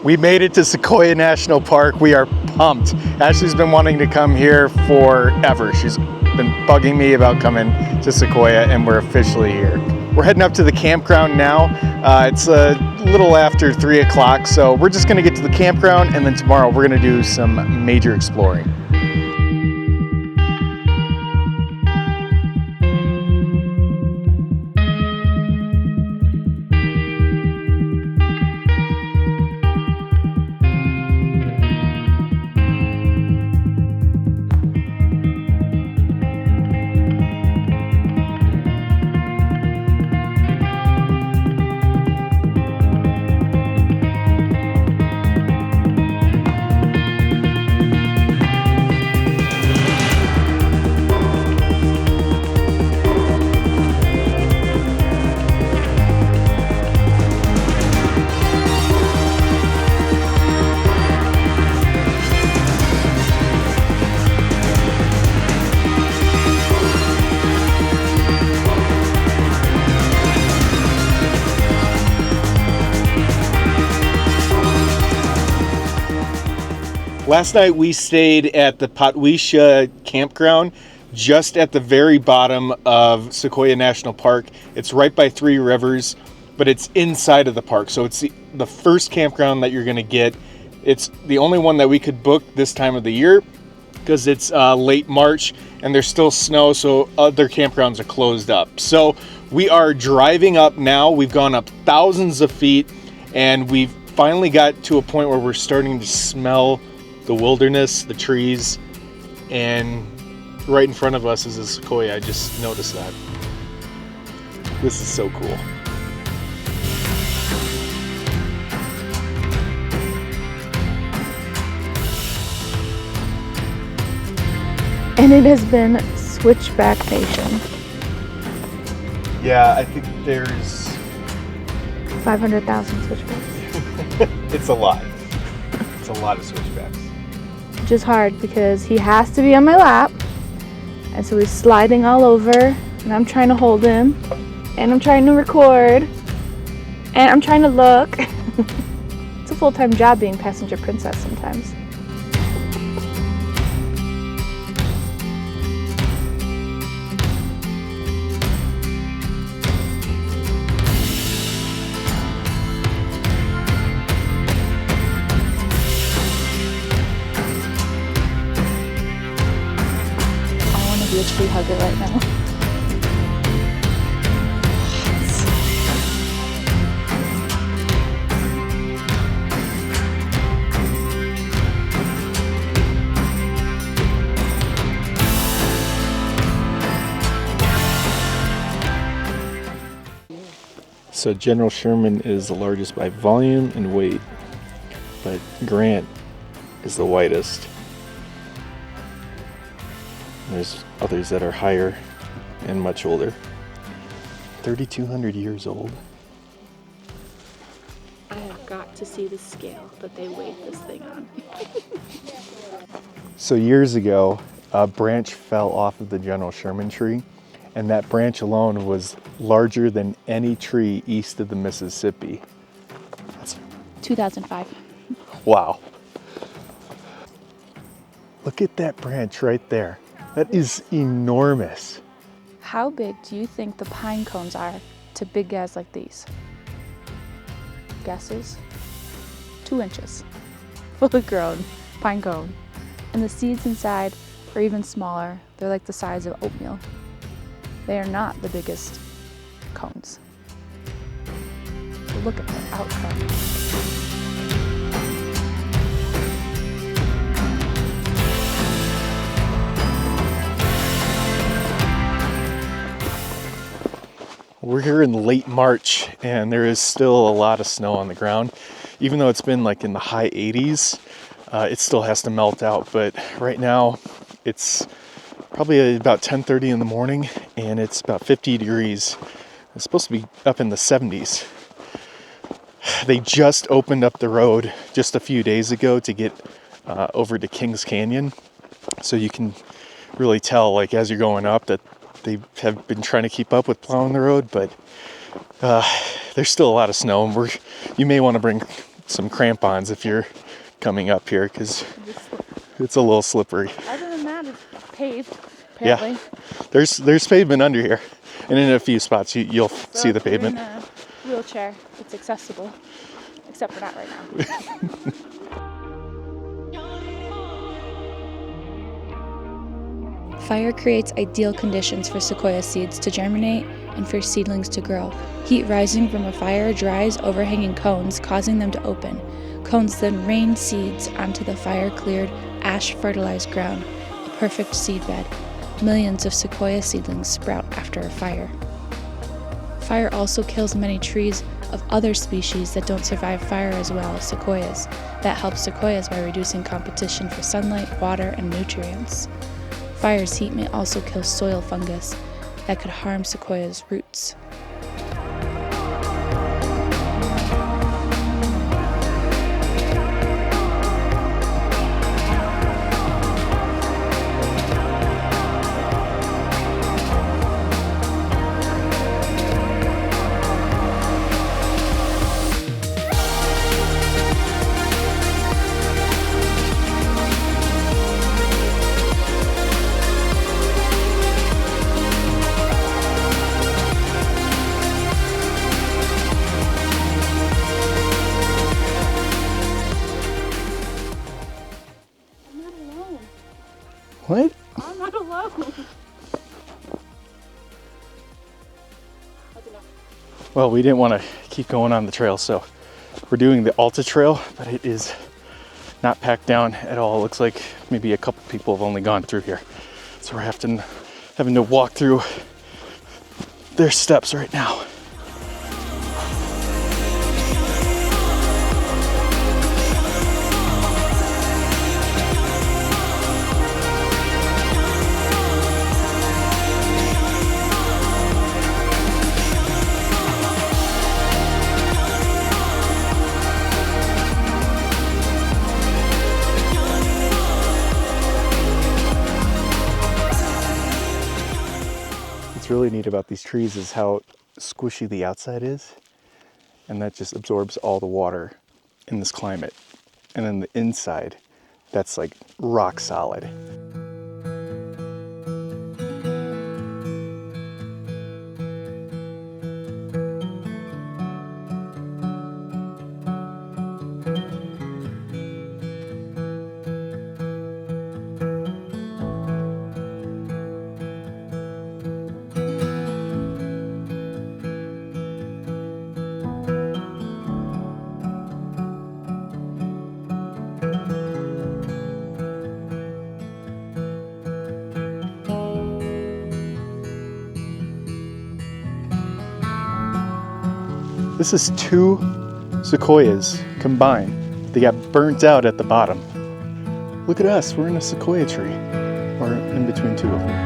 We made it to Sequoia National Park. We are pumped. Ashley's been wanting to come here forever. She's been bugging me about coming to Sequoia, and we're officially here. We're heading up to the campground now. It's a little after 3 o'clock, so we're just gonna get to the campground, and then tomorrow we're gonna do some major exploring. Last night we stayed at the Potwisha Campground, just at the very bottom of Sequoia National Park. It's right by 3 rivers, but it's inside of the park. So it's the first campground that you're gonna get. It's the only one that we could book this time of the year because it's late March and there's still snow, so other campgrounds are closed up. So we are driving up now. We've gone up thousands of feet and we've finally got to a point where we're starting to smell the wilderness, the trees, and right in front of us is a sequoia. I just noticed that. This is so cool. And it has been Switchback Nation. Yeah, I think there's 500,000 switchbacks. It's a lot. It's a lot of switchbacks. Which is hard because he has to be on my lap, and so he's sliding all over, and I'm trying to hold him, and I'm trying to record, and I'm trying to look. It's a full-time job being passenger princess sometimes. A tree hugger right now. So General Sherman is the largest by volume and weight, but Grant is the widest. There's others that are higher and much older. 3,200 years old. I have got to see the scale that they weighed this thing on. So years ago, a branch fell off of the General Sherman tree, and that branch alone was larger than any tree east of the Mississippi. That's 2005. wow. Look at that branch right there. That is enormous. How big do you think the pine cones are to big guys like these? Guesses? 2 inches. Fully grown pine cone. And the seeds inside are even smaller. They're like the size of oatmeal. They are not the biggest cones. Look at the outcome. We're here in late March and there is still a lot of snow on the ground. Even though it's been like in the high 80s, it still has to melt out. But right now it's probably about 10:30 in the morning and it's about 50 degrees. It's supposed to be up in the 70s. They just opened up the road just a few days ago to get over to Kings Canyon. So you can really tell, like, as you're going up, that they have been trying to keep up with plowing the road, but there's still a lot of snow, and you may want to bring some crampons if you're coming up here, because it's a little slippery. Other than that, it's paved, apparently. Yeah, there's pavement under here, and in a few spots you'll see the pavement. In a wheelchair, it's accessible, except for not right now. Fire creates ideal conditions for sequoia seeds to germinate and for seedlings to grow. Heat rising from a fire dries overhanging cones, causing them to open. Cones then rain seeds onto the fire-cleared, ash-fertilized ground, a perfect seedbed. Millions of sequoia seedlings sprout after a fire. Fire also kills many trees of other species that don't survive fire as well as sequoias. That helps sequoias by reducing competition for sunlight, water, and nutrients. Fire's heat may also kill soil fungus that could harm sequoias' roots. What? I'm not alone. Well, we didn't want to keep going on the trail, so we're doing the Alta Trail, but it is not packed down at all. It looks like maybe a couple people have only gone through here. So we're having to walk through their steps right now. What's really neat about these trees is how squishy the outside is, and that just absorbs all the water in this climate. And then the inside, that's like rock solid. This is 2 sequoias combined. They got burnt out at the bottom. Look at us, we're in a sequoia tree, or in between 2 of them.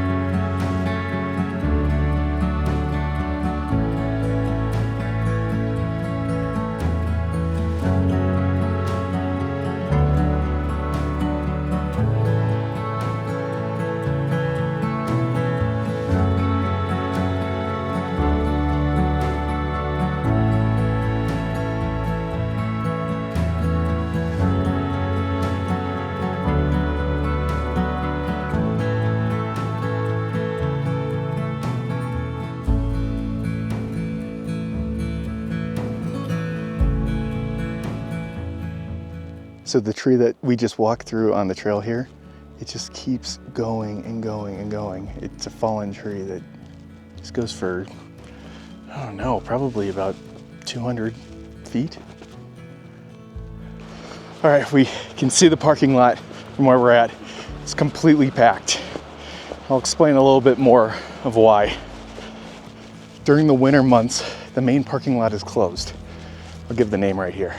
So the tree that we just walked through on the trail here, it just keeps going and going and going. It's a fallen tree that just goes for, I don't know, probably about 200 feet. All right, we can see the parking lot from where we're at. It's completely packed. I'll explain a little bit more of why. During the winter months, the main parking lot is closed. I'll give the name right here.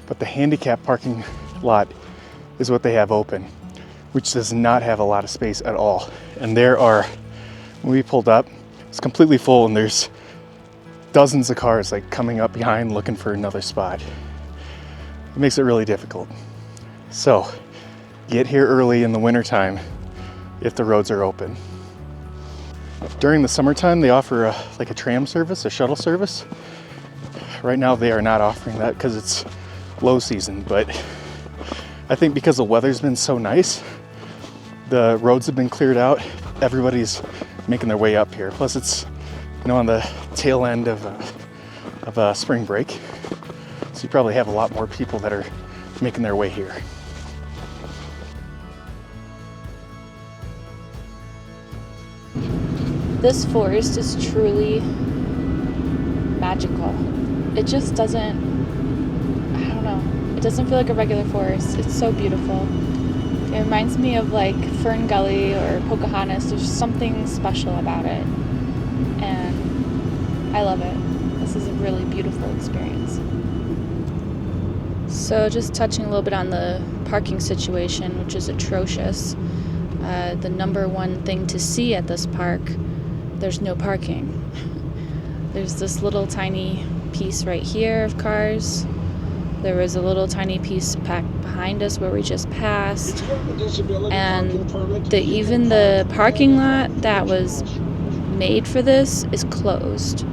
But the handicap parking lot is what they have open, which does not have a lot of space at all. And there are, when we pulled up, it's completely full and there's dozens of cars like coming up behind looking for another spot. It makes it really difficult. So get here early in the wintertime if the roads are open. During the summertime, they offer a tram service, a shuttle service. Right now they are not offering that because it's low season, but I think because the weather's been so nice, the roads have been cleared out, everybody's making their way up here. Plus it's, on the tail end of spring break, so you probably have a lot more people that are making their way here. This forest is truly magical. It just doesn't, I don't know, it doesn't feel like a regular forest. It's so beautiful. It reminds me of like Fern Gully or Pocahontas. There's something special about it, and I love it. This is a really beautiful experience. So just touching a little bit on the parking situation, which is atrocious. The number one thing to see at this park, there's no parking. There's this little tiny piece right here of cars. There was a little tiny piece packed behind us where we just passed. And even the parking lot that was made for this is closed.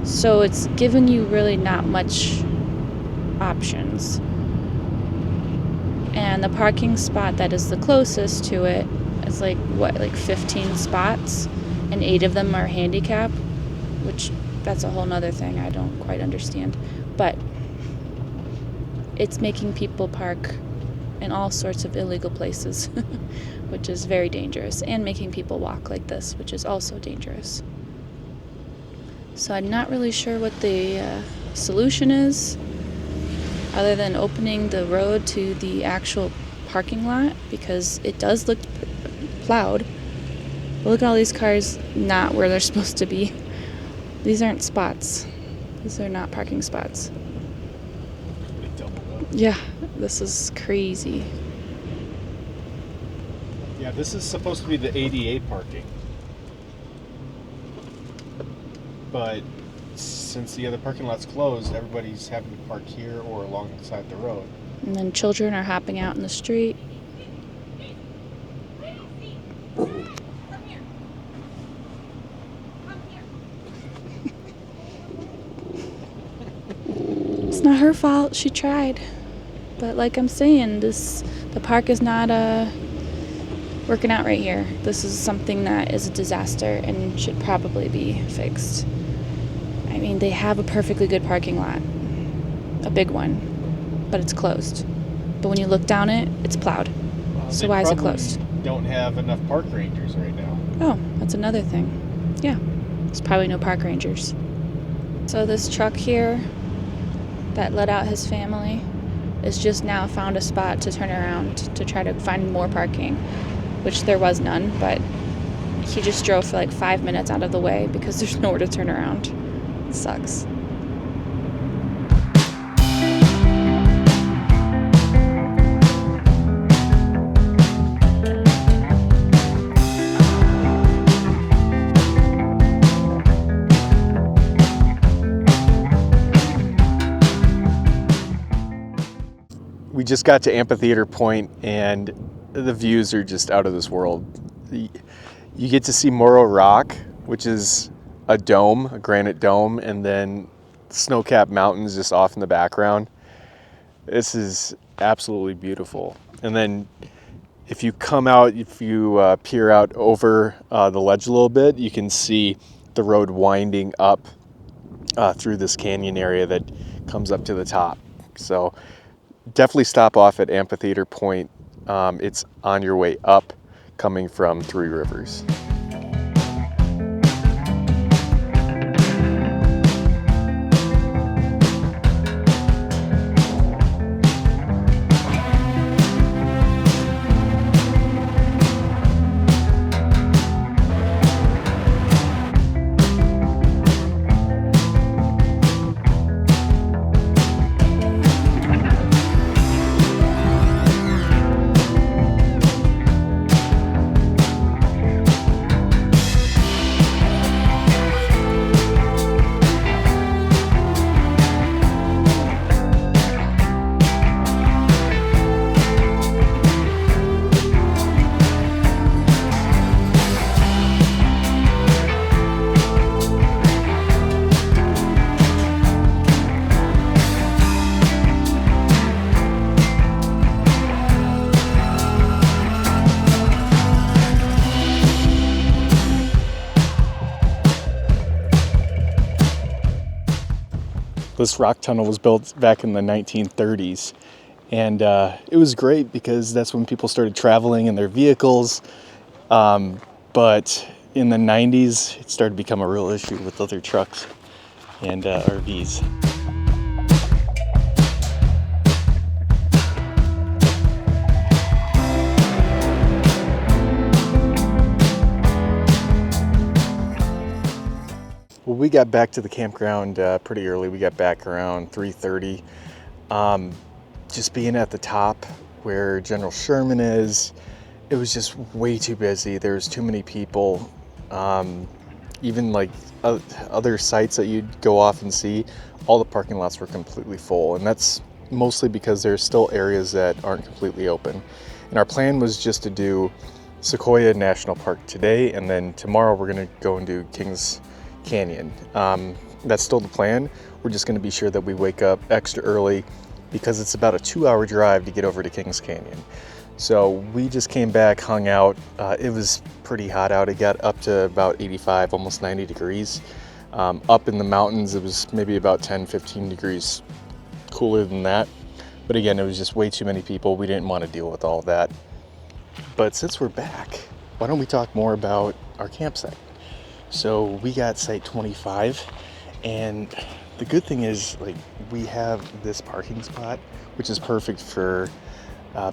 So it's given you really not much options. And the parking spot that is the closest to it is like 15 spots, and 8 of them are handicap, which that's a whole nother thing I don't quite understand. But it's making people park in all sorts of illegal places, which is very dangerous, and making people walk like this, which is also dangerous. So I'm not really sure what the solution is, other than opening the road to the actual parking lot, because it does look plowed. But look at all these cars not where they're supposed to be. These aren't spots. These are not parking spots. Yeah, this is crazy. Yeah, this is supposed to be the ADA parking. But since the other parking lot's closed, everybody's having to park here or alongside the road. And then children are hopping out in the street. It's not her fault. She tried. But like I'm saying, the park is not working out right here. This is something that is a disaster and should probably be fixed. I mean, they have a perfectly good parking lot, a big one, but it's closed. But when you look down it, it's plowed. So why is it closed? Don't have enough park rangers right now. Oh, that's another thing. Yeah, there's probably no park rangers. So this truck here that let out his family is just now found a spot to turn around to try to find more parking, which there was none, but he just drove for like 5 minutes out of the way because there's nowhere to turn around. It sucks. We just got to Amphitheater Point, and the views are just out of this world. You get to see Moro Rock, which is a dome, a granite dome, and then snow-capped mountains just off in the background. This is absolutely beautiful. And then if you come out, if you peer out over the ledge a little bit, you can see the road winding up through this canyon area that comes up to the top. So definitely stop off at Amphitheater Point. It's on your way up coming from Three Rivers. This rock tunnel was built back in the 1930s, and it was great because that's when people started traveling in their vehicles. But in the 90s, it started to become a real issue with other trucks and RVs. Well, we got back to the campground pretty early. We got back around 3:30. Just being at the top where General Sherman is, it was just way too busy. There was too many people. Even like other sites that you'd go off and see, all the parking lots were completely full. And that's mostly because there's still areas that aren't completely open. And our plan was just to do Sequoia National Park today, and then tomorrow we're gonna go and do Kings Canyon. That's still the plan. We're just going to be sure that we wake up extra early because it's about a 2-hour drive to get over to Kings Canyon. So we just came back, hung out. It was pretty hot out. It got up to about 85, almost 90 degrees. Up in the mountains, it was maybe about 10, 15 degrees cooler than that. But again, it was just way too many people. We didn't want to deal with all of that. But since we're back, why don't we talk more about our campsite? So we got site 25, and the good thing is, like, we have this parking spot, which is perfect for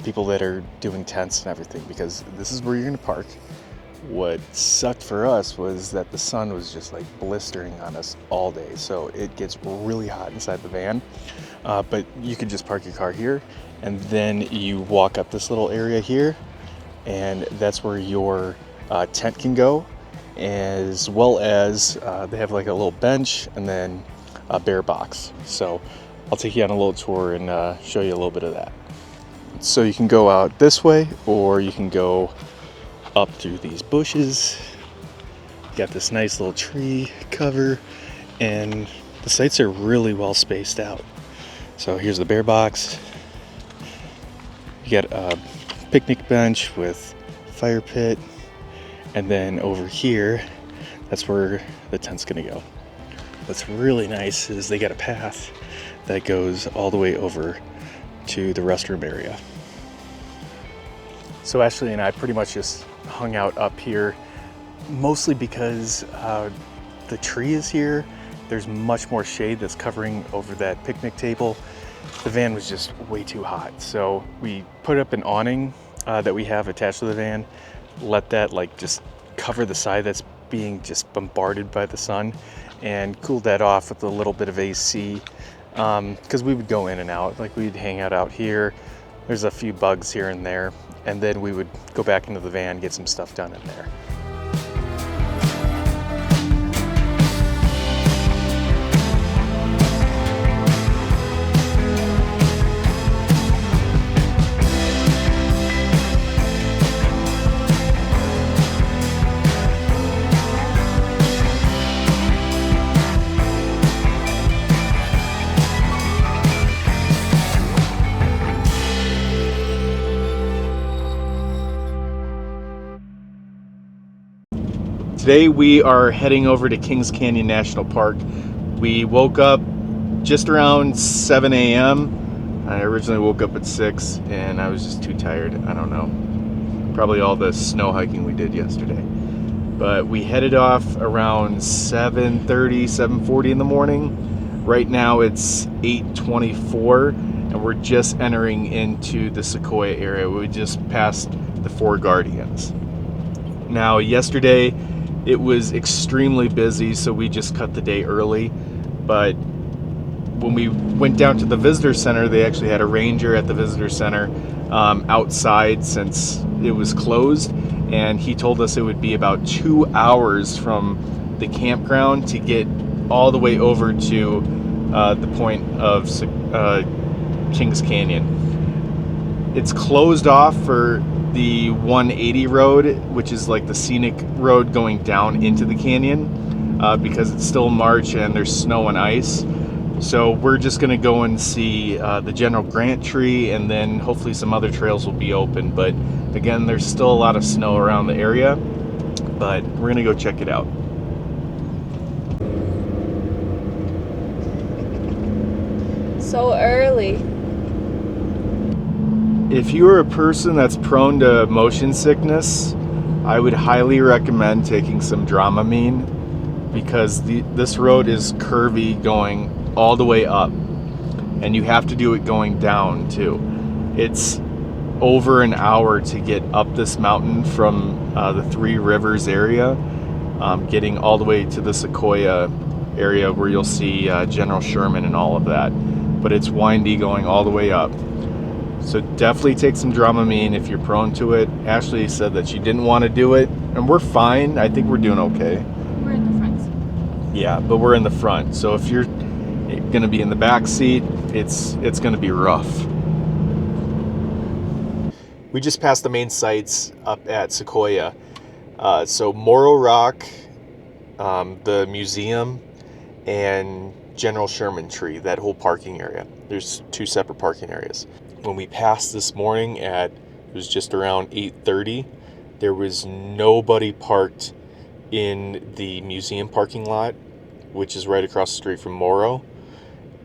people that are doing tents and everything, because this is where you're gonna park. What sucked for us was that the sun was just like blistering on us all day, so it gets really hot inside the van. But you could just park your car here, and then you walk up this little area here, and that's where your tent can go. As well as they have like a little bench and then a bear box. So I'll take you on a little tour and show you a little bit of that. So you can go out this way, or you can go up through these bushes. Got this nice little tree cover, and the sites are really well spaced out. So here's the bear box. You got a picnic bench with fire pit. And then over here, that's where the tent's gonna go. What's really nice is they got a path that goes all the way over to the restroom area. So Ashley and I pretty much just hung out up here, mostly because the tree is here. There's much more shade that's covering over that picnic table. The van was just way too hot. So we put up an awning that we have attached to the van. Let that like just cover the side that's being just bombarded by the sun, and cooled that off with a little bit of AC, because we would go in and out. Like, we'd hang out here. There's a few bugs here and there, and then we would go back into the van, get some stuff done in there. Today we are heading over to Kings Canyon National Park. We woke up just around 7 a.m. I originally woke up at 6, and I was just too tired. I don't know. Probably all the snow hiking we did yesterday. But we headed off around 7:30, 7:40 in the morning. Right now it's 8:24, and we're just entering into the Sequoia area. We just passed the Four Guardians. Now, yesterday it was extremely busy, so we just cut the day early. But when we went down to the visitor center, they actually had a ranger at the visitor center outside since it was closed, and he told us it would be about 2 hours from the campground to get all the way over to the point of Kings Canyon. It's closed off for the 180 road, which is like the scenic road going down into the canyon, because it's still March and there's snow and ice. So we're just going to go and see the General Grant tree, and then hopefully some other trails will be open. But again, there's still a lot of snow around the area, but we're going to go check it out. so early. If you are a person that's prone to motion sickness, I would highly recommend taking some Dramamine, because this road is curvy going all the way up, and you have to do it going down too. It's over an hour to get up this mountain from the Three Rivers area, getting all the way to the Sequoia area where you'll see General Sherman and all of that. But it's windy going all the way up. So definitely take some Dramamine if you're prone to it. Ashley said that she didn't want to do it, and we're fine. I think we're doing okay. We're in the front. Yeah, but we're in the front. So if you're going to be in the back seat, it's going to be rough. We just passed the main sites up at Sequoia. So Moro Rock, the museum, and General Sherman tree, that whole parking area. There's 2 separate parking areas. When we passed this morning it was just around 8:30, there was nobody parked in the museum parking lot, which is right across the street from Moro.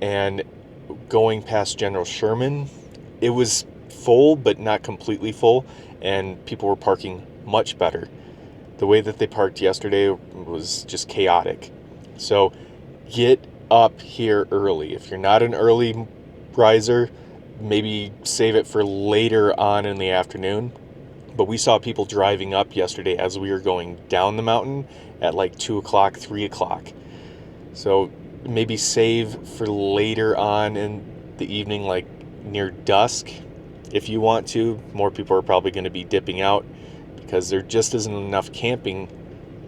And going past General Sherman, it was full, but not completely full, and people were parking much better. The way that they parked yesterday was just chaotic. So get up here early. If you're not an early riser, maybe save it for later on in the afternoon. But we saw people driving up yesterday as we were going down the mountain at like 2 o'clock, 3 o'clock. So maybe save for later on in the evening, like near dusk, if you want to. More people are probably going to be dipping out because there just isn't enough camping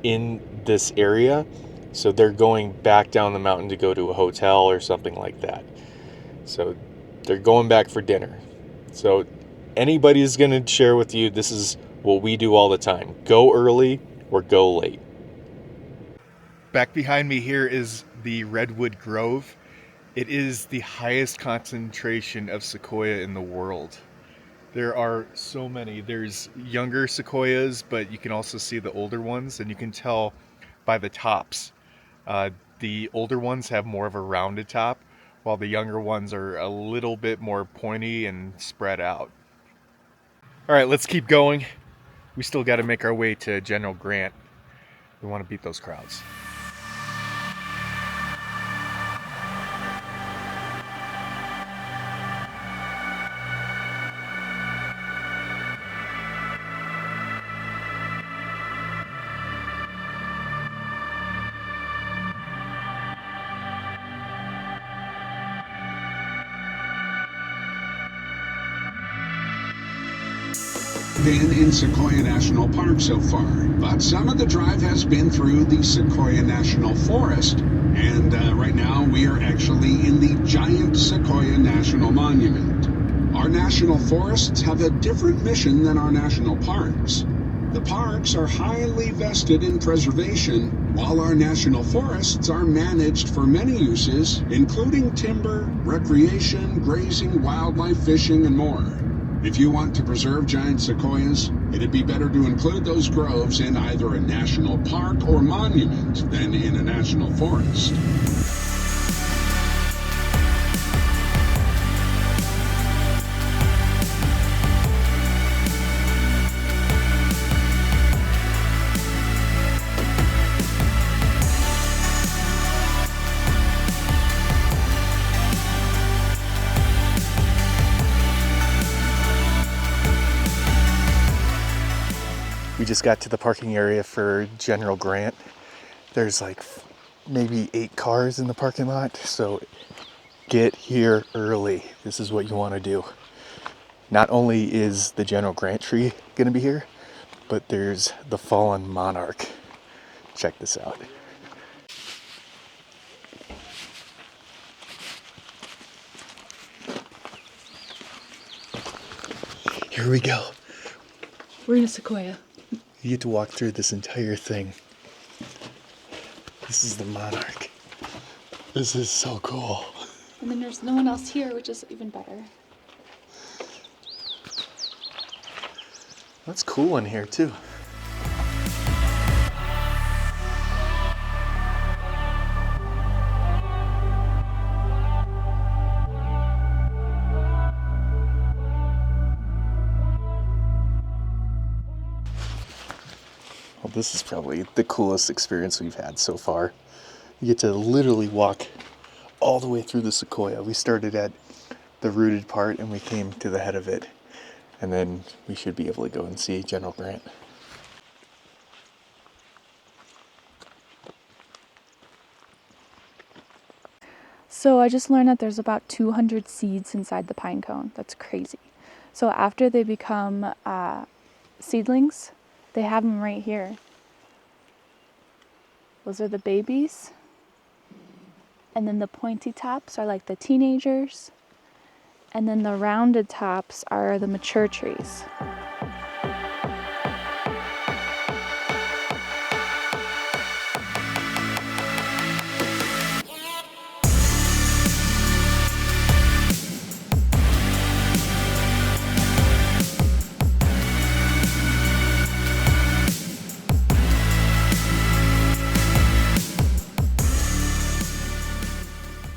in this area. So they're going back down the mountain to go to a hotel or something like that. So they're going back for dinner. So anybody's going to share with you, this is what we do all the time. Go early or go late. Back behind me here is the Redwood Grove. It is the highest concentration of sequoia in the world. There are so many. There's younger sequoias, but you can also see the older ones, and you can tell by the tops. The older ones have more of a rounded top, while the younger ones are a little bit more pointy and spread out. All right, let's keep going. We still got to make our way to General Grant. We want to beat those crowds. Been in Sequoia National Park so far, but some of the drive has been through the Sequoia National Forest, and right now we are actually in the giant Sequoia National Monument. Our national forests have a different mission than our national parks. The parks are highly vested in preservation, while our national forests are managed for many uses, including timber, recreation, grazing, wildlife, fishing, and more. If you want to preserve giant sequoias, it'd be better to include those groves in either a national park or monument than in a national forest. We just got to the parking area for General Grant. There's like maybe 8 cars in the parking lot, so get here early. This is what you want to do. Not only is the General Grant tree going to be here, but there's the fallen Monarch. Check this out. Here we go. We're in a sequoia. You get to walk through this entire thing. This is the Monarch. This is so cool. And then there's no one else here, which is even better. That's cool in here too. This is probably the coolest experience we've had so far. You get to literally walk all the way through the Sequoia. We started at the rooted part and we came to the head of it. And then we should be able to go and see General Grant. So I just learned that there's about 200 seeds inside the pine cone. That's crazy. So after they become seedlings, they have them right here. Those are the babies. And then the pointy tops are like the teenagers. And then the rounded tops are the mature trees.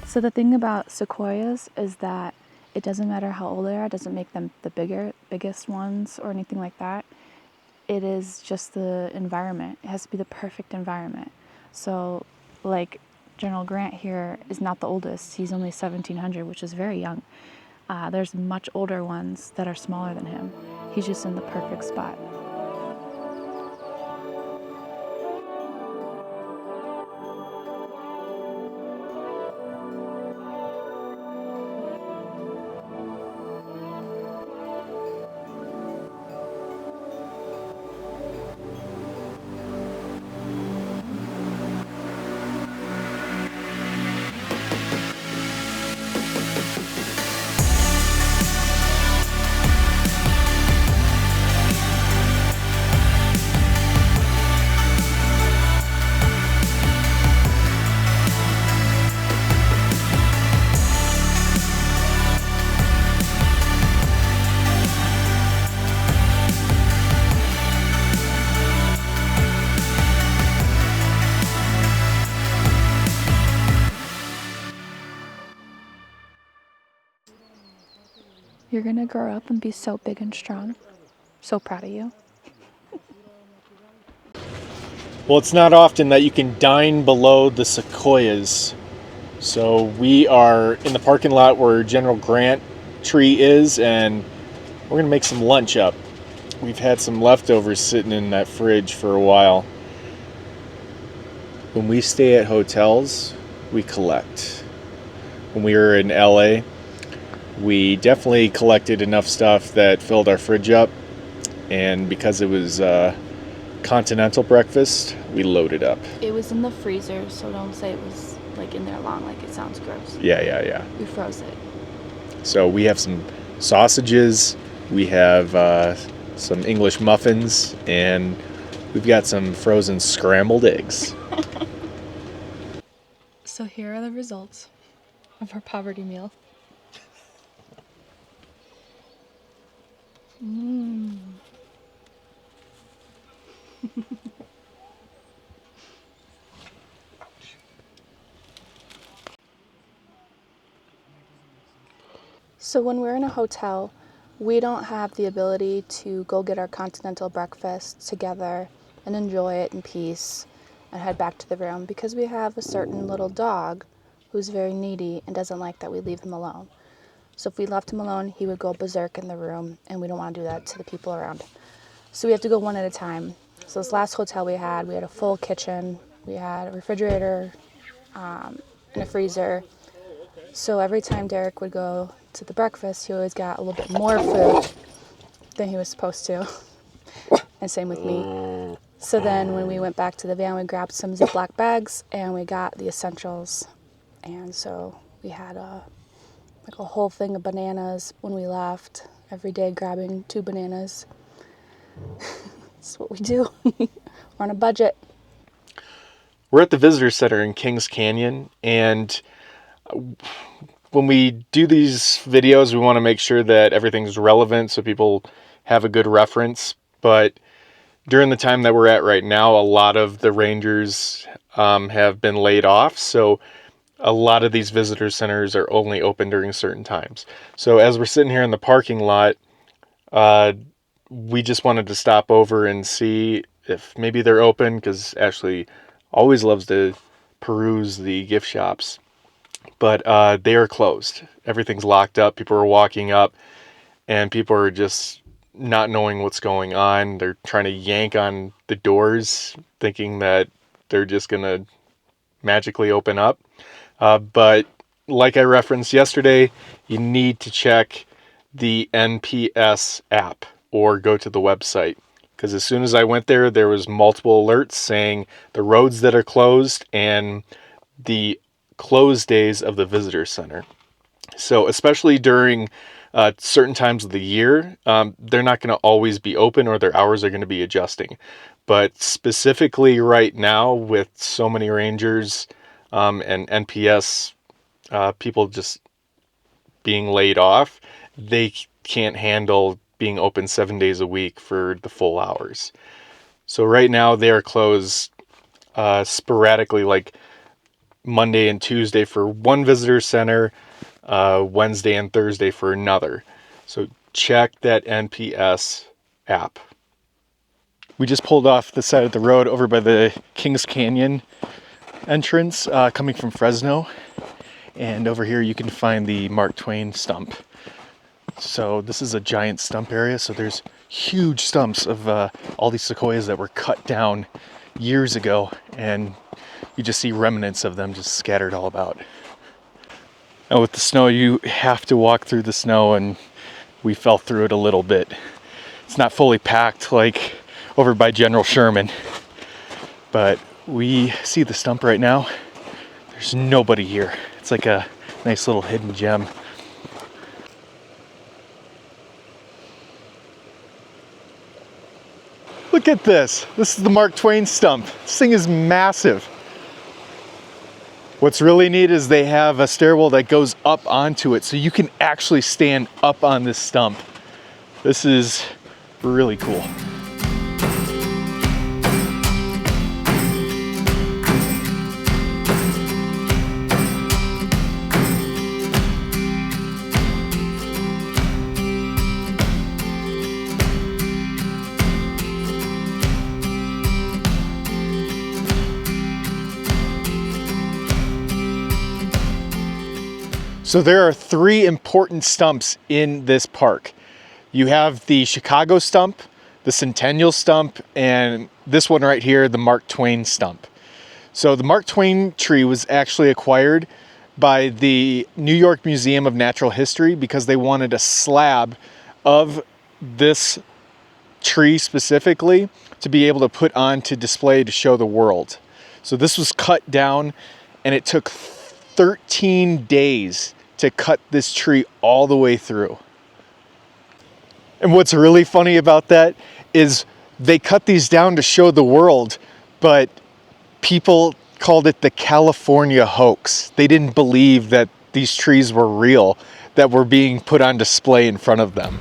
So the thing about sequoias is that it doesn't matter how old they are, it doesn't make them the biggest ones or anything like that. It is just the environment. It has to be the perfect environment. So like General Grant here is not the oldest. He's only 1700, which is very young. There's much older ones that are smaller than him. He's just in the perfect spot. You're gonna grow up and be so big and strong. So proud of you. Well, it's not often that you can dine below the Sequoias. So we are in the parking lot where General Grant tree is, and we're gonna make some lunch up. We've had some leftovers sitting in that fridge for a while. When we stay at hotels, we collect. When we were in LA, we definitely collected enough stuff that filled our fridge up, and because it was continental breakfast, we loaded up. It was in the freezer, so don't say it was like in there long, like it sounds gross. Yeah. We froze it. So we have some sausages, we have some English muffins, and we've got some frozen scrambled eggs. So here are the results of our poverty meal. So when we're in a hotel, we don't have the ability to go get our continental breakfast together and enjoy it in peace and head back to the room because we have a certain little dog who's very needy and doesn't like that we leave him alone. So if we left him alone, he would go berserk in the room, and we don't want to do that to the people around. So we have to go one at a time. So this last hotel we had a full kitchen, we had a refrigerator, and a freezer. So every time Derek would go to the breakfast, he always got a little bit more food than he was supposed to. And same with me. So then when we went back to the van, we grabbed some Ziploc bags and we got the essentials. And so we had a whole thing of bananas when we left. Every day grabbing 2 bananas. That's what we do. We're on a budget. We're at the visitor center in Kings Canyon, and when we do these videos, we want to make sure that everything's relevant so people have a good reference. But during the time that we're at right now, a lot of the rangers have been laid off, so a lot of these visitor centers are only open during certain times. So as we're sitting here in the parking lot, we just wanted to stop over and see if maybe they're open, because Ashley always loves to peruse the gift shops. But they are closed. Everything's locked up. People are walking up, and people are just not knowing what's going on. They're trying to yank on the doors, thinking that they're just going to magically open up. But like I referenced yesterday, you need to check the NPS app or go to the website. Because as soon as I went there, there was multiple alerts saying the roads that are closed and the close days of the visitor center. So especially during certain times of the year, they're not going to always be open, or their hours are going to be adjusting. But specifically right now, with so many rangers and NPS people just being laid off, they can't handle being open 7 days a week for the full hours. So right now they are closed sporadically, like Monday and Tuesday for one visitor center, Wednesday and Thursday for another. So check that NPS app. We just pulled off the side of the road over by the Kings Canyon entrance coming from Fresno. And over here you can find the Mark Twain stump. So this is a giant stump area. So there's huge stumps of all these sequoias that were cut down years ago. And you just see remnants of them just scattered all about. Now with the snow, you have to walk through the snow, and we fell through it a little bit. It's not fully packed like over by General Sherman, but we see the stump right now. There's nobody here. It's like a nice little hidden gem. Look at this. This is the Mark Twain stump. This thing is massive. What's really neat is they have a stairwell that goes up onto it, so you can actually stand up on this stump. This is really cool. So there are three important stumps in this park. You have the Chicago stump, the Centennial stump, and this one right here, the Mark Twain stump. So the Mark Twain tree was actually acquired by the New York Museum of Natural History because they wanted a slab of this tree specifically to be able to put on to display to show the world. So this was cut down, and it took 13 days to cut this tree all the way through. And what's really funny about that is they cut these down to show the world, but people called it the California hoax. They didn't believe that these trees were real, that were being put on display in front of them.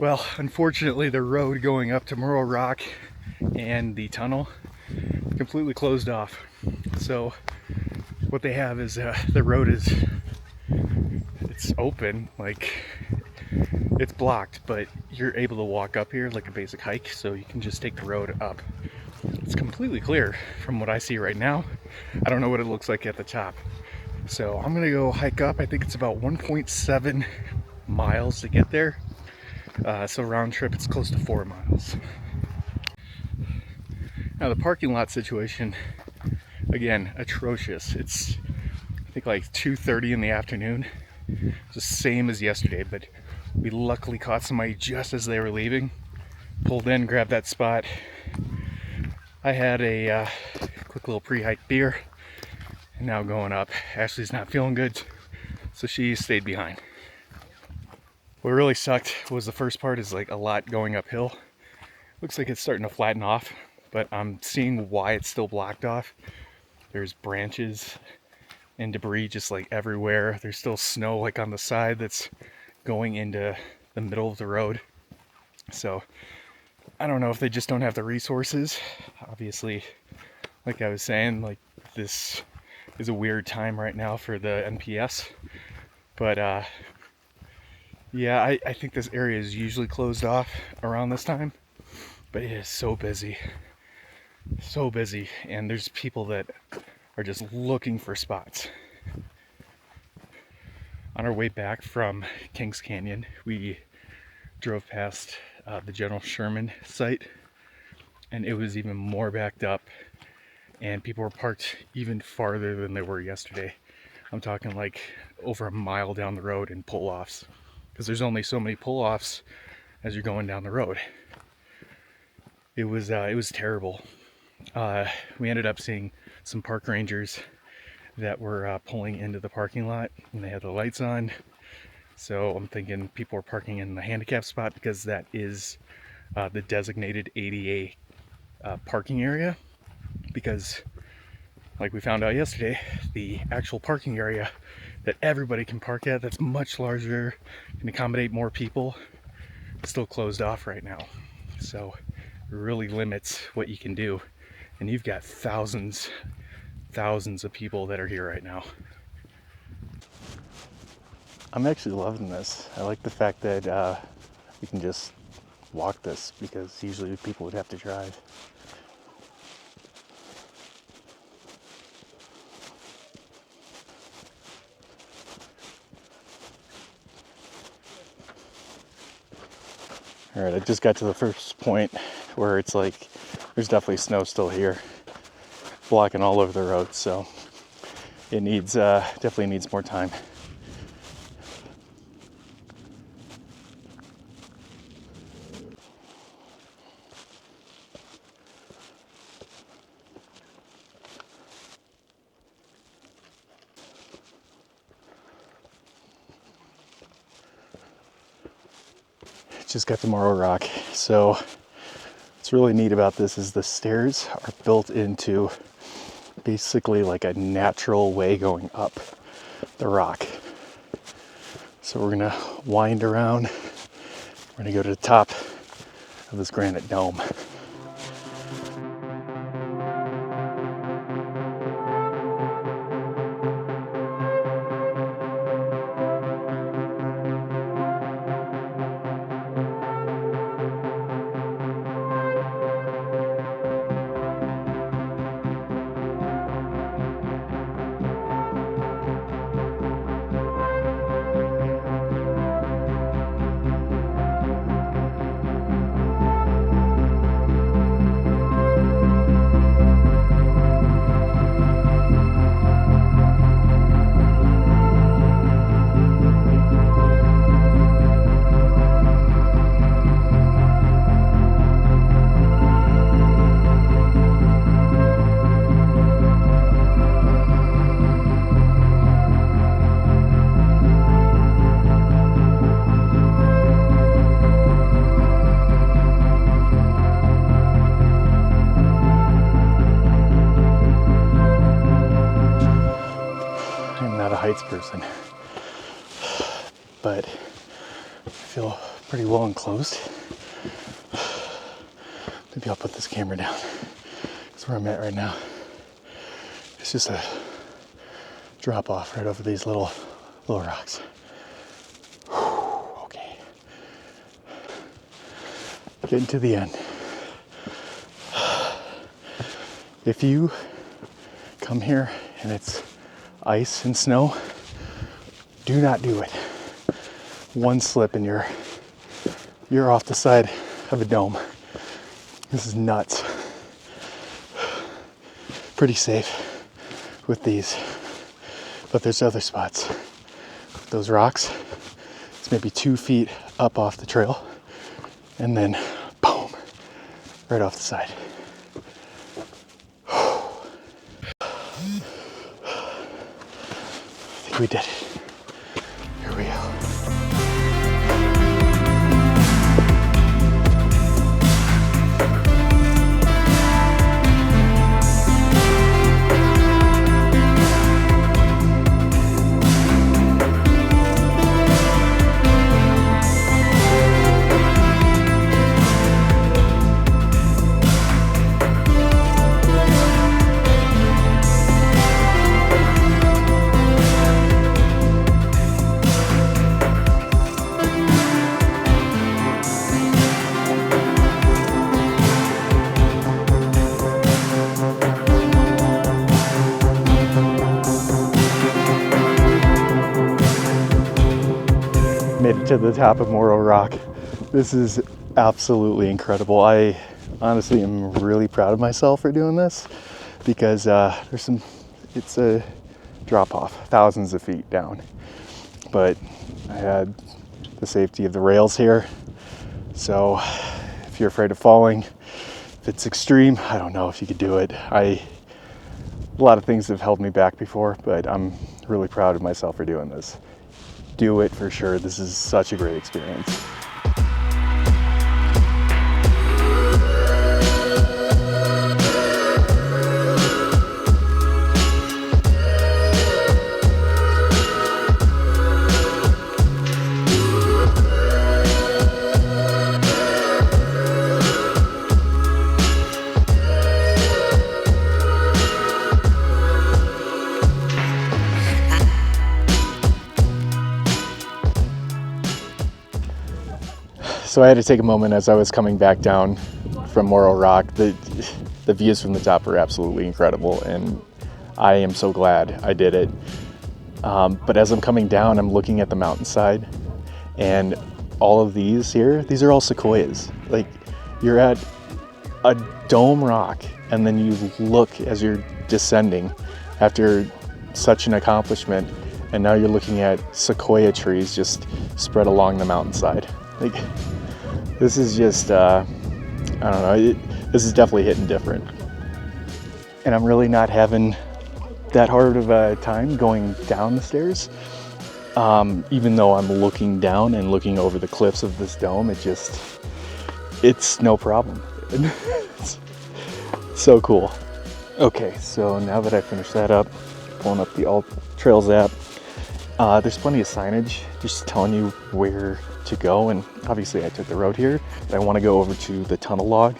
Well, unfortunately, the road going up to Moro Rock and the tunnel completely closed off. So what they have is the road is it's open, like it's blocked, but you're able to walk up here like a basic hike, so you can just take the road up. It's completely clear from what I see right now. I don't know what it looks like at the top. So I'm gonna go hike up. I think it's about 1.7 miles to get there. So round trip, it's close to 4 miles. Now the parking lot situation, again, atrocious. It's, I think, like 2:30 in the afternoon. It's the same as yesterday, but we luckily caught somebody just as they were leaving. Pulled in, grabbed that spot. I had a quick little pre-hike beer, and now going up. Ashley's not feeling good, so she stayed behind. What really sucked was the first part is like a lot going uphill. Looks like it's starting to flatten off, but I'm seeing why it's still blocked off. There's branches and debris just like everywhere. There's still snow like on the side that's going into the middle of the road. So I don't know if they just don't have the resources. Obviously, like I was saying, like this is a weird time right now for the NPS. But yeah, I think this area is usually closed off around this time. But it is so busy. So busy. And there's people that are just looking for spots. On our way back from Kings Canyon, we drove past the General Sherman site, and it was even more backed up, and people were parked even farther than they were yesterday. I'm talking like over a mile down the road in pull-offs, because there's only so many pull-offs as you're going down the road. It was terrible. We ended up seeing some park rangers that were pulling into the parking lot, and they had the lights on. So I'm thinking people are parking in the handicap spot, because that is the designated ADA parking area. Because, like we found out yesterday, the actual parking area that everybody can park at, that's much larger, can accommodate more people, is still closed off right now. So it really limits what you can do. And you've got thousands of people that are here right now. I'm actually loving this. I like the fact that we can just walk this, because usually people would have to drive. All right, I just got to the first point where it's like there's definitely snow still here, blocking all over the road, so it needs definitely needs more time. Just got to Moro Rock. So what's really neat about this is the stairs are built into basically like a natural way going up the rock. So we're gonna wind around. We're gonna go to the top of this granite dome. Heights person, but I feel pretty well enclosed. Maybe I'll put this camera down. That's where I'm at right now. It's just a drop off right over these little rocks. Getting to the end. If you come here and it's ice and snow, do not do it. One slip and you're off the side of a dome. This is nuts. Pretty safe with these, but there's other spots. Those rocks, it's maybe 2 feet up off the trail, and then boom, right off the side. I think we did it. Here we go. Made it to the top of Moro Rock. This is absolutely incredible. I honestly am really proud of myself for doing this because it's a drop off, thousands of feet down. But I had the safety of the rails here. So if you're afraid of falling, if it's extreme, I don't know if you could do it. A lot of things have held me back before, but I'm really proud of myself for doing this. Do it for sure. This is such a great experience. So I had to take a moment as I was coming back down from Moro Rock. The views from the top are absolutely incredible, and I am so glad I did it. But as I'm coming down, I'm looking at the mountainside, and all of these here, these are all sequoias. Like, you're at a dome rock, and then you look as you're descending after such an accomplishment, and now you're looking at sequoia trees just spread along the mountainside. Like, this is just, I don't know, this is definitely hitting different. And I'm really not having that hard of a time going down the stairs. Even though I'm looking down and looking over the cliffs of this dome, it's no problem. It's so cool. Okay, so now that I finished that up, pulling up the All Trails app, there's plenty of signage just telling you where to go, and obviously I took the road here, but I want to go over to the tunnel log.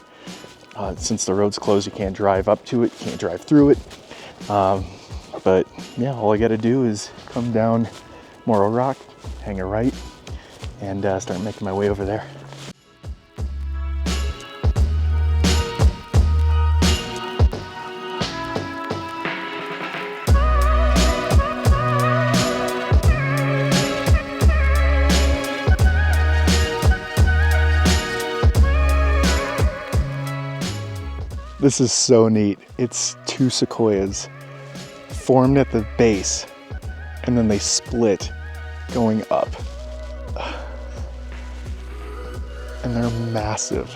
Since the road's closed, you can't drive up to it, you can't drive through it. But yeah, all I got to do is come down Moro Rock, hang a right, and start making my way over there. This is so neat. It's 2 sequoias formed at the base, and then they split going up. And they're massive.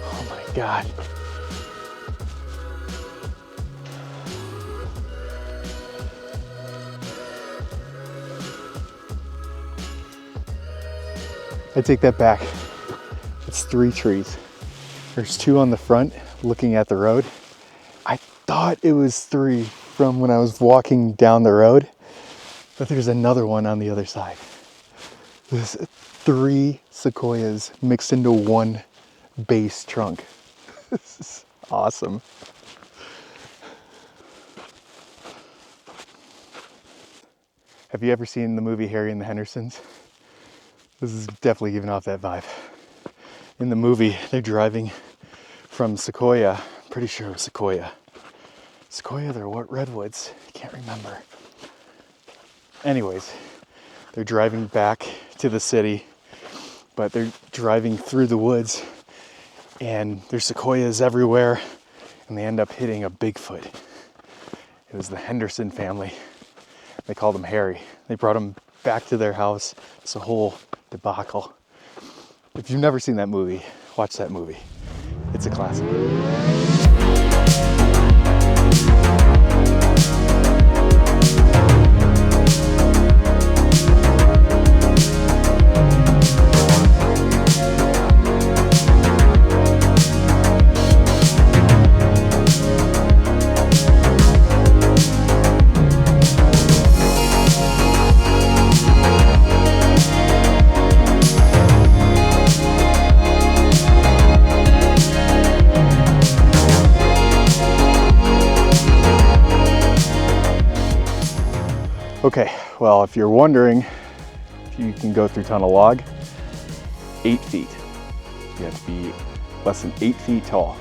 Oh my God. I take that back. It's 3 trees. There's 2 on the front looking at the road. I thought it was 3 from when I was walking down the road, but there's another one on the other side. There's 3 sequoias mixed into one base trunk. This is awesome. Have you ever seen the movie Harry and the Hendersons? This is definitely giving off that vibe. In the movie, they're driving from Sequoia. Pretty sure it was Sequoia. Sequoia, they're what redwoods? I can't remember. Anyways, they're driving back to the city, but they're driving through the woods and there's sequoias everywhere, and they end up hitting a Bigfoot. It was the Henderson family. They called him Harry. They brought him back to their house. It's a whole debacle. If you've never seen that movie, watch that movie. It's a classic. Okay, well, if you're wondering if you can go through tunnel log, 8 feet. You have to be less than 8 feet tall.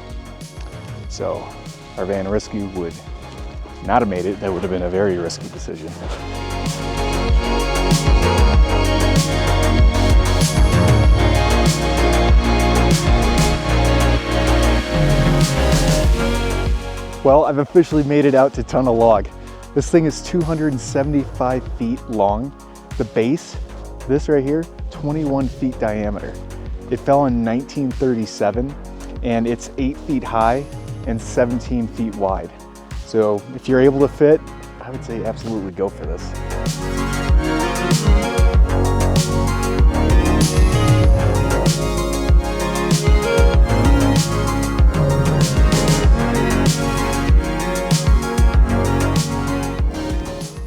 So our van rescue would not have made it. That would have been a very risky decision. Well, I've officially made it out to tunnel log. This thing is 275 feet long. The base, this right here, 21 feet diameter. It fell in 1937 and it's 8 feet high and 17 feet wide. So if you're able to fit, I would say absolutely go for this.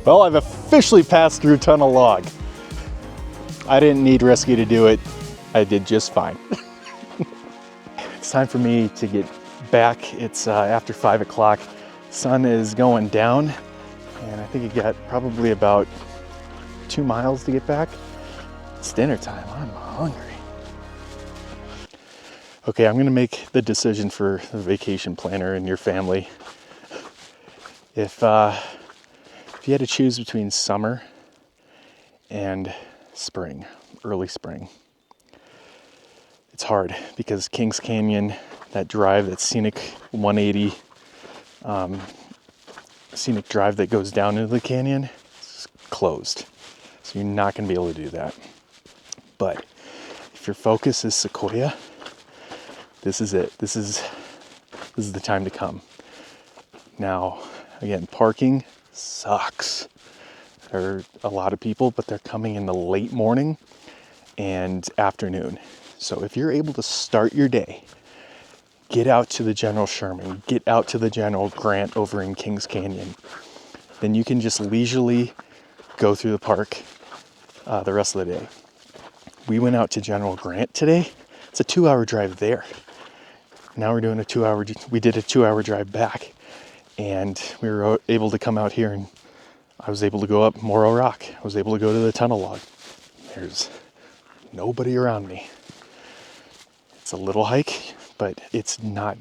Well, I've officially passed through tunnel log. I didn't need rescue to do it. I did just fine. It's time for me to get back. It's after 5 o'clock. Sun is going down, and I think it got probably about 2 miles to get back. It's dinner time. I'm hungry. Okay, I'm gonna make the decision for the vacation planner and your family. If you had to choose between summer and spring, early spring, it's hard because Kings Canyon, that drive, that scenic 180 scenic drive that goes down into the canyon, is closed. So you're not going to be able to do that. But if your focus is Sequoia, this is it. This is the time to come. Now, again, parking sucks. There are a lot of people, but they're coming in the late morning and afternoon. So if you're able to start your day, get out to the General Sherman, get out to the General Grant over in Kings Canyon, then you can just leisurely go through the park the rest of the day. We went out to General Grant today. It's a 2-hour drive there. Now we're doing we did a 2-hour drive back. And we were able to come out here, and I was able to go up Moro Rock. I was able to go to the tunnel log. There's nobody around me. It's a little hike, but it's not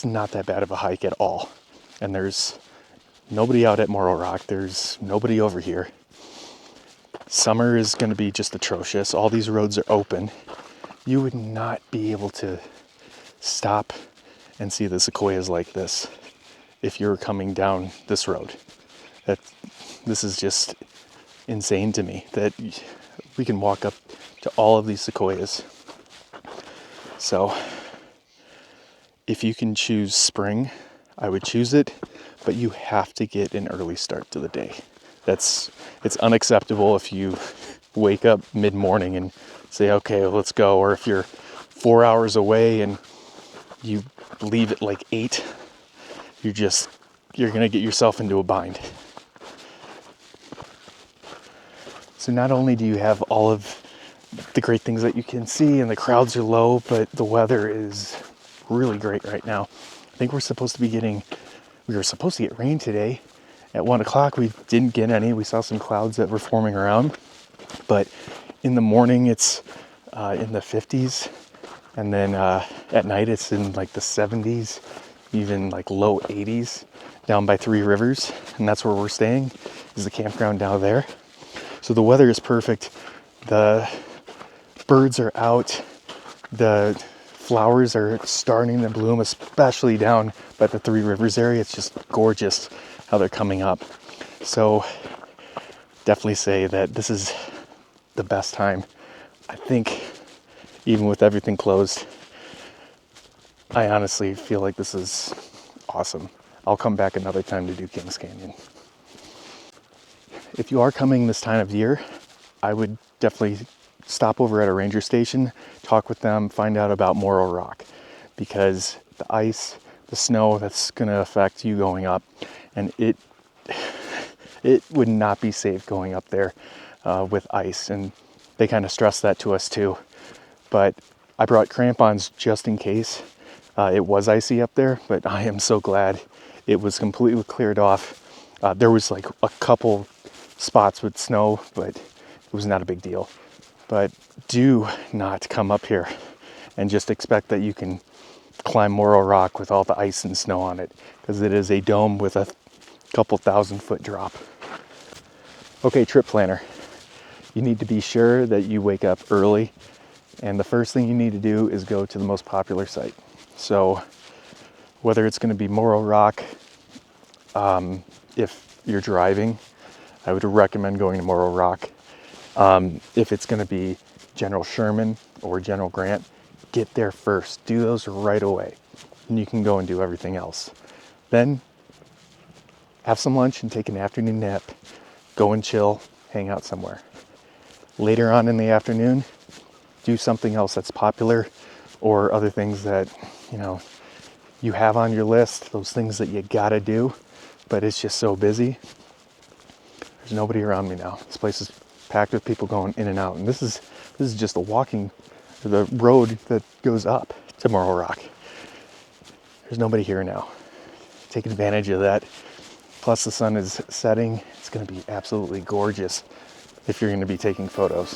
that bad of a hike at all. And there's nobody out at Moro Rock. There's nobody over here. Summer is going to be just atrocious. All these roads are open. You would not be able to stop and see the sequoias like this if you're coming down this road. This is just insane to me that we can walk up to all of these sequoias. So if you can choose spring, I would choose it, but you have to get an early start to the day. It's unacceptable if you wake up mid-morning and say, okay, well, let's go. Or if you're 4 hours away and you leave at like 8, you're gonna get yourself into a bind. So not only do you have all of the great things that you can see and the crowds are low, but the weather is really great right now. I think we were supposed to get rain today. At 1 o'clock, we didn't get any. We saw some clouds that were forming around, but in the morning it's in the 50s, and then at night it's in like the 70s, even like low 80s down by Three Rivers, and that's where we're staying, is the campground down there. So the weather is perfect, the birds are out, the flowers are starting to bloom, especially down by the Three Rivers area. It's just gorgeous how they're coming up. So definitely say that this is the best time. I think even with everything closed, I honestly feel like this is awesome. I'll come back another time to do Kings Canyon. If you are coming this time of year, I would definitely stop over at a ranger station, talk with them, find out about Moro Rock, because the ice, the snow, that's going to affect you going up, and it would not be safe going up there with ice, and they kind of stressed that to us too. But I brought crampons just in case it was icy up there, but I am so glad it was completely cleared off. There was like a couple spots with snow, but it was not a big deal. But do not come up here and just expect that you can climb Moro Rock with all the ice and snow on it, because it is a dome with a couple 1,000-foot drop. Okay, trip planner. You need to be sure that you wake up early, and the first thing you need to do is go to the most popular site. So whether it's going to be Moro Rock, if you're driving, I would recommend going to Moro Rock. If it's going to be General Sherman or General Grant, get there first. Do those right away, and you can go and do everything else. Then have some lunch and take an afternoon nap. Go and chill, hang out somewhere. Later on in the afternoon, do something else that's popular, or other things that, you know, you have on your list, those things that you gotta do, but it's just so busy. There's nobody around me now. This place is packed with people going in and out, and this is just the road that goes up to Moro Rock. There's nobody here now. Take advantage of that. Plus the sun is setting. It's going to be absolutely gorgeous if you're going to be taking photos.